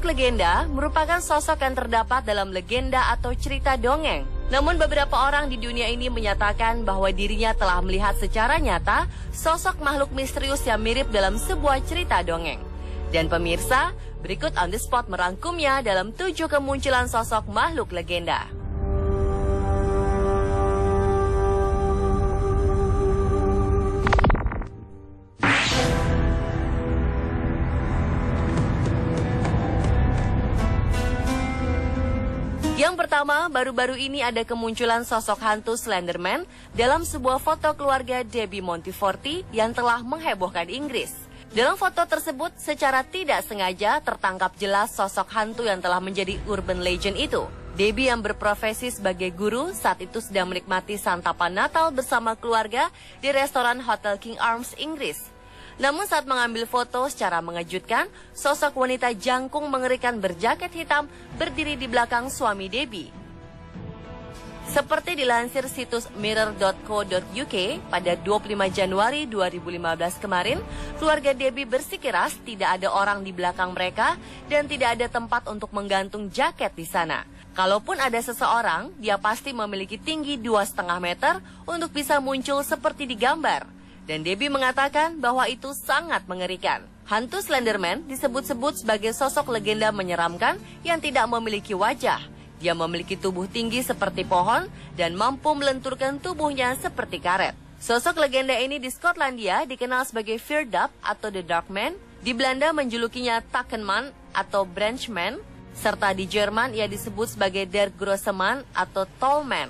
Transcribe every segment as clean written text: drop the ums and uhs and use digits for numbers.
legenda merupakan sosok yang terdapat dalam legenda atau cerita dongeng. Namun beberapa orang di dunia ini menyatakan bahwa dirinya telah melihat secara nyata sosok makhluk misterius yang mirip dalam sebuah cerita dongeng. Dan pemirsa, berikut On The Spot merangkumnya dalam 7 kemunculan sosok makhluk legenda. Yang pertama, baru-baru ini ada kemunculan sosok hantu Slenderman dalam sebuah foto keluarga Debbie Monteforti yang telah menghebohkan Inggris. Dalam foto tersebut, secara tidak sengaja tertangkap jelas sosok hantu yang telah menjadi urban legend itu. Debbie yang berprofesi sebagai guru saat itu sedang menikmati santapan Natal bersama keluarga di restoran Hotel King Arms, Inggris. Namun saat mengambil foto secara mengejutkan, sosok wanita jangkung mengerikan berjaket hitam berdiri di belakang suami Debbie. Seperti dilansir situs mirror.co.uk, pada 25 Januari 2015 kemarin, keluarga Debbie bersikeras tidak ada orang di belakang mereka dan tidak ada tempat untuk menggantung jaket di sana. Kalaupun ada seseorang, dia pasti memiliki tinggi 2,5 meter untuk bisa muncul seperti di gambar. Dan Debbie mengatakan bahwa itu sangat mengerikan. Hantu Slenderman disebut-sebut sebagai sosok legenda menyeramkan yang tidak memiliki wajah. Dia memiliki tubuh tinggi seperti pohon dan mampu melenturkan tubuhnya seperti karet. Sosok legenda ini di Skotlandia dikenal sebagai Feardap atau The Dark Man. Di Belanda menjulukinya Takenman atau Branchman. Serta di Jerman ia disebut sebagai Der Grosse Man atau Tall Man.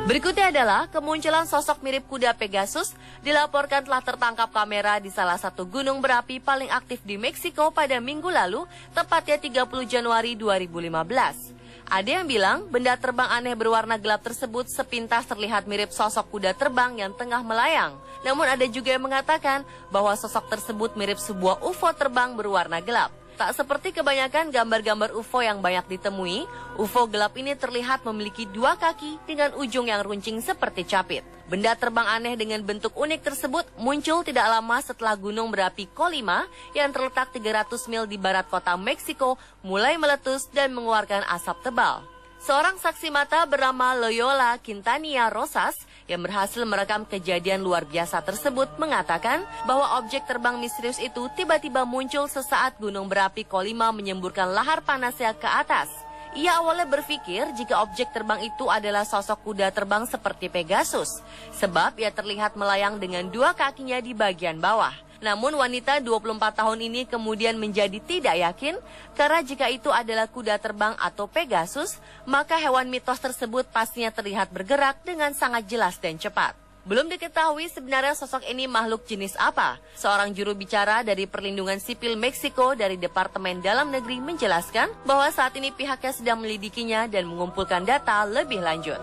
Berikutnya adalah kemunculan sosok mirip kuda Pegasus dilaporkan telah tertangkap kamera di salah satu gunung berapi paling aktif di Meksiko pada minggu lalu, tepatnya 30 Januari 2015. Ada yang bilang benda terbang aneh berwarna gelap tersebut sepintas terlihat mirip sosok kuda terbang yang tengah melayang. Namun ada juga yang mengatakan bahwa sosok tersebut mirip sebuah UFO terbang berwarna gelap. Tak seperti kebanyakan gambar-gambar UFO yang banyak ditemui, UFO gelap ini terlihat memiliki 2 kaki dengan ujung yang runcing seperti capit. Benda terbang aneh dengan bentuk unik tersebut muncul tidak lama setelah gunung berapi Colima yang terletak 300 mil di barat kota Meksiko mulai meletus dan mengeluarkan asap tebal. Seorang saksi mata bernama Loyola Quintanilla Rosas yang berhasil merekam kejadian luar biasa tersebut mengatakan bahwa objek terbang misterius itu tiba-tiba muncul sesaat gunung berapi Colima menyemburkan lahar panasnya ke atas. Ia awalnya berpikir jika objek terbang itu adalah sosok kuda terbang seperti Pegasus, sebab ia terlihat melayang dengan 2 kakinya di bagian bawah. Namun wanita 24 tahun ini kemudian menjadi tidak yakin karena jika itu adalah kuda terbang atau Pegasus, maka hewan mitos tersebut pastinya terlihat bergerak dengan sangat jelas dan cepat. Belum diketahui sebenarnya sosok ini makhluk jenis apa. Seorang juru bicara dari Perlindungan Sipil Meksiko dari Departemen Dalam Negeri menjelaskan bahwa saat ini pihaknya sedang melidikinya dan mengumpulkan data lebih lanjut.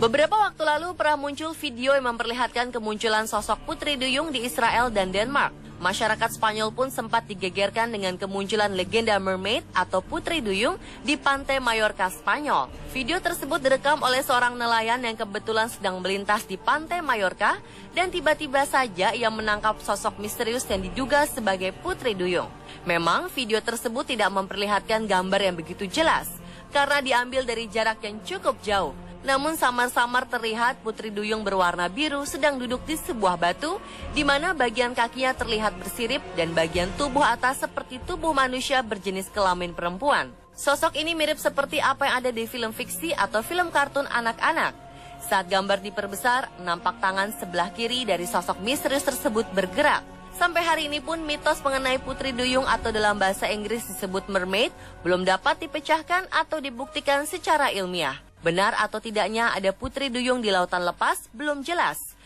Beberapa waktu lalu pernah muncul video yang memperlihatkan kemunculan sosok putri duyung di Israel dan Denmark. Masyarakat Spanyol pun sempat digegerkan dengan kemunculan legenda mermaid atau putri duyung di pantai Mallorca, Spanyol. Video tersebut direkam oleh seorang nelayan yang kebetulan sedang melintas di pantai Mallorca dan tiba-tiba saja ia menangkap sosok misterius yang diduga sebagai putri duyung. Memang video tersebut tidak memperlihatkan gambar yang begitu jelas karena diambil dari jarak yang cukup jauh. Namun samar-samar terlihat putri duyung berwarna biru sedang duduk di sebuah batu, di mana bagian kakinya terlihat bersirip dan bagian tubuh atas seperti tubuh manusia berjenis kelamin perempuan. Sosok ini mirip seperti apa yang ada di film fiksi atau film kartun anak-anak. Saat gambar diperbesar, nampak tangan sebelah kiri dari sosok misterius tersebut bergerak. Sampai hari ini pun mitos mengenai putri duyung atau dalam bahasa Inggris disebut mermaid belum dapat dipecahkan atau dibuktikan secara ilmiah. Benar atau tidaknya ada putri duyung di lautan lepas belum jelas.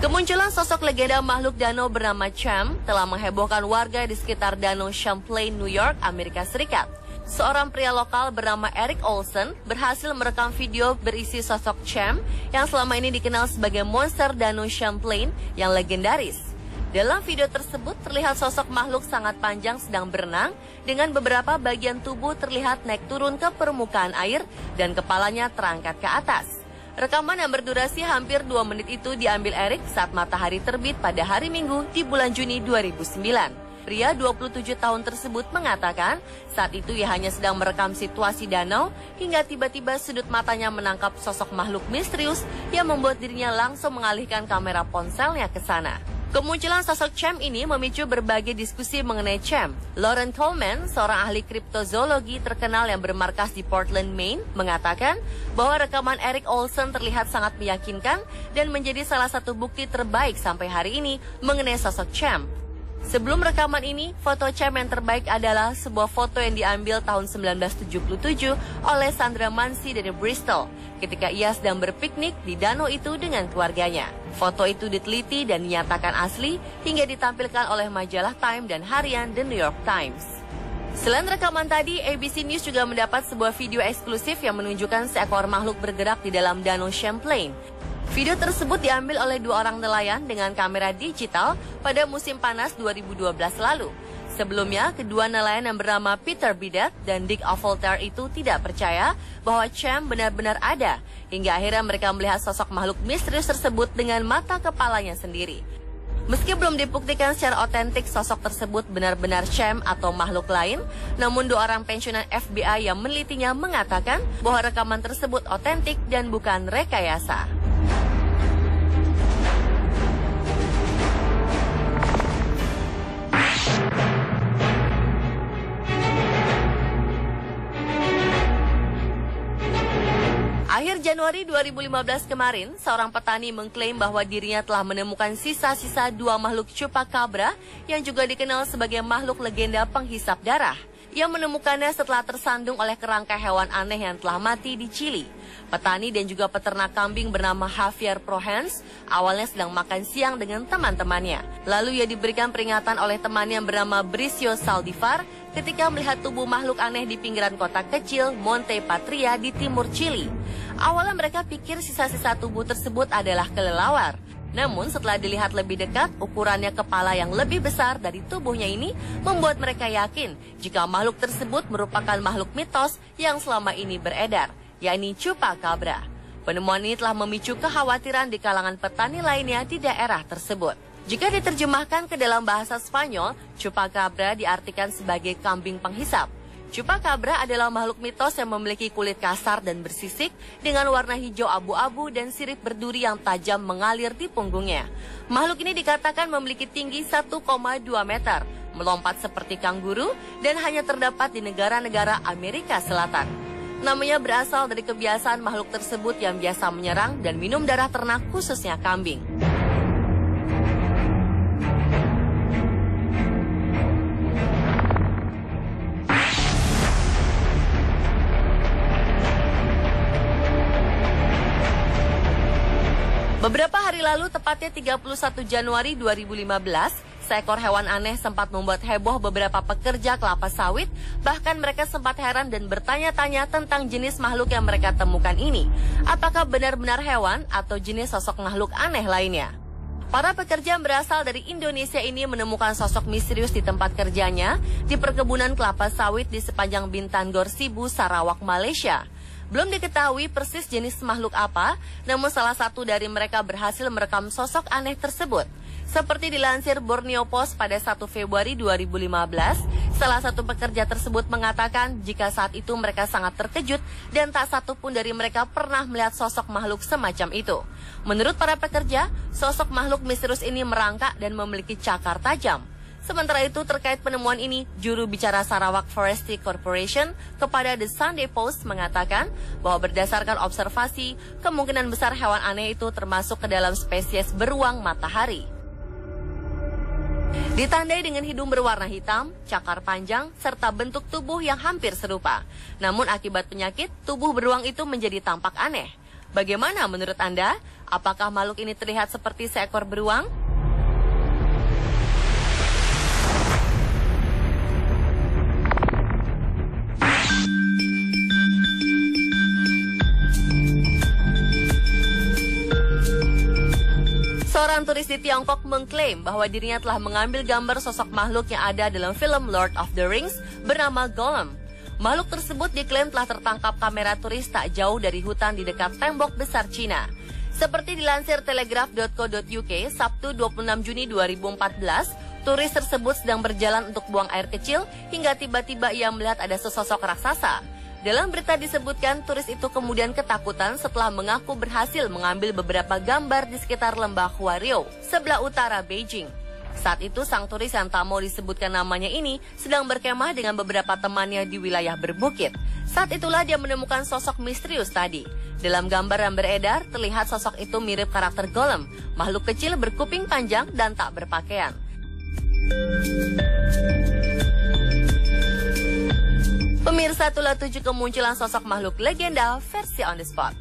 Kemunculan sosok legenda makhluk danau bernama Cham telah menghebohkan warga di sekitar Danau Champlain, New York, Amerika Serikat. Seorang pria lokal bernama Eric Olson berhasil merekam video berisi sosok Cham yang selama ini dikenal sebagai monster Danau Champlain yang legendaris. Dalam video tersebut terlihat sosok makhluk sangat panjang sedang berenang dengan beberapa bagian tubuh terlihat naik turun ke permukaan air dan kepalanya terangkat ke atas. Rekaman yang berdurasi hampir 2 menit itu diambil Eric saat matahari terbit pada hari Minggu di bulan Juni 2009. Pria 27 tahun tersebut mengatakan saat itu ia hanya sedang merekam situasi danau hingga tiba-tiba sudut matanya menangkap sosok makhluk misterius yang membuat dirinya langsung mengalihkan kamera ponselnya ke sana. Kemunculan sosok Cham ini memicu berbagai diskusi mengenai Cham. Lauren Coleman, seorang ahli kriptozoologi terkenal yang bermarkas di Portland, Maine, mengatakan bahwa rekaman Eric Olson terlihat sangat meyakinkan dan menjadi salah satu bukti terbaik sampai hari ini mengenai sosok Cham. Sebelum rekaman ini, foto Cham yang terbaik adalah sebuah foto yang diambil tahun 1977 oleh Sandra Mansi dari Bristol ketika ia sedang berpiknik di danau itu dengan keluarganya. Foto itu diteliti dan dinyatakan asli hingga ditampilkan oleh majalah Time dan harian The New York Times. Selain rekaman tadi, ABC News juga mendapat sebuah video eksklusif yang menunjukkan seekor makhluk bergerak di dalam Danau Champlain. Video tersebut diambil oleh 2 orang nelayan dengan kamera digital pada musim panas 2012 lalu. Sebelumnya, kedua nelayan yang bernama Peter Bidet dan Dick Avoltaire itu tidak percaya bahwa Cham benar-benar ada, hingga akhirnya mereka melihat sosok makhluk misterius tersebut dengan mata kepalanya sendiri. Meski belum dibuktikan secara otentik sosok tersebut benar-benar Cham atau makhluk lain, namun 2 orang pensiunan FBI yang menelitinya mengatakan bahwa rekaman tersebut otentik dan bukan rekayasa. Akhir Januari 2015 kemarin, seorang petani mengklaim bahwa dirinya telah menemukan sisa-sisa 2 makhluk chupacabra yang juga dikenal sebagai makhluk legenda penghisap darah. Ia menemukannya setelah tersandung oleh kerangka hewan aneh yang telah mati di Chili. Petani dan juga peternak kambing bernama Javier Prohans awalnya sedang makan siang dengan teman-temannya. Lalu ia diberikan peringatan oleh temannya yang bernama Bricio Saldivar ketika melihat tubuh makhluk aneh di pinggiran kota kecil Monte Patria di timur Chili. Awalnya mereka pikir sisa-sisa tubuh tersebut adalah kelelawar. Namun setelah dilihat lebih dekat, ukurannya kepala yang lebih besar dari tubuhnya ini membuat mereka yakin jika makhluk tersebut merupakan makhluk mitos yang selama ini beredar, yakni chupacabra. Penemuan ini telah memicu kekhawatiran di kalangan petani lainnya di daerah tersebut. Jika diterjemahkan ke dalam bahasa Spanyol, chupacabra diartikan sebagai kambing penghisap. Chupacabra adalah makhluk mitos yang memiliki kulit kasar dan bersisik dengan warna hijau abu-abu dan sirip berduri yang tajam mengalir di punggungnya. Makhluk ini dikatakan memiliki tinggi 1,2 meter, melompat seperti kanguru dan hanya terdapat di negara-negara Amerika Selatan. Namanya berasal dari kebiasaan makhluk tersebut yang biasa menyerang dan minum darah ternak khususnya kambing. Beberapa hari lalu, tepatnya 31 Januari 2015, seekor hewan aneh sempat membuat heboh beberapa pekerja kelapa sawit, bahkan mereka sempat heran dan bertanya-tanya tentang jenis makhluk yang mereka temukan ini. Apakah benar-benar hewan atau jenis sosok makhluk aneh lainnya? Para pekerja yang berasal dari Indonesia ini menemukan sosok misterius di tempat kerjanya di perkebunan kelapa sawit di sepanjang Bintangor Sibu, Sarawak, Malaysia. Belum diketahui persis jenis makhluk apa, namun salah satu dari mereka berhasil merekam sosok aneh tersebut. Seperti dilansir Borneo Post pada 1 Februari 2015, salah satu pekerja tersebut mengatakan jika saat itu mereka sangat terkejut dan tak satu pun dari mereka pernah melihat sosok makhluk semacam itu. Menurut para pekerja, sosok makhluk misterius ini merangkak dan memiliki cakar tajam. Sementara itu, terkait penemuan ini, juru bicara Sarawak Forestry Corporation kepada The Sunday Post mengatakan bahwa berdasarkan observasi, kemungkinan besar hewan aneh itu termasuk ke dalam spesies beruang matahari. Ditandai dengan hidung berwarna hitam, cakar panjang, serta bentuk tubuh yang hampir serupa. Namun akibat penyakit, tubuh beruang itu menjadi tampak aneh. Bagaimana menurut Anda? Apakah makhluk ini terlihat seperti seekor beruang? Seorang turis di Tiongkok mengklaim bahwa dirinya telah mengambil gambar sosok makhluk yang ada dalam film Lord of the Rings bernama Gollum. Makhluk tersebut diklaim telah tertangkap kamera turis tak jauh dari hutan di dekat tembok besar Cina. Seperti dilansir telegraph.co.uk, Sabtu 26 Juni 2014, turis tersebut sedang berjalan untuk buang air kecil hingga tiba-tiba ia melihat ada sesosok raksasa. Dalam berita disebutkan, turis itu kemudian ketakutan setelah mengaku berhasil mengambil beberapa gambar di sekitar lembah Huaryo, sebelah utara Beijing. Saat itu, sang turis yang tak mau disebutkan namanya ini sedang berkemah dengan beberapa temannya di wilayah berbukit. Saat itulah dia menemukan sosok misterius tadi. Dalam gambar yang beredar, terlihat sosok itu mirip karakter Gollum, makhluk kecil berkuping panjang dan tak berpakaian. Pemirsa, itulah 7 kemunculan sosok makhluk legenda versi On The Spot.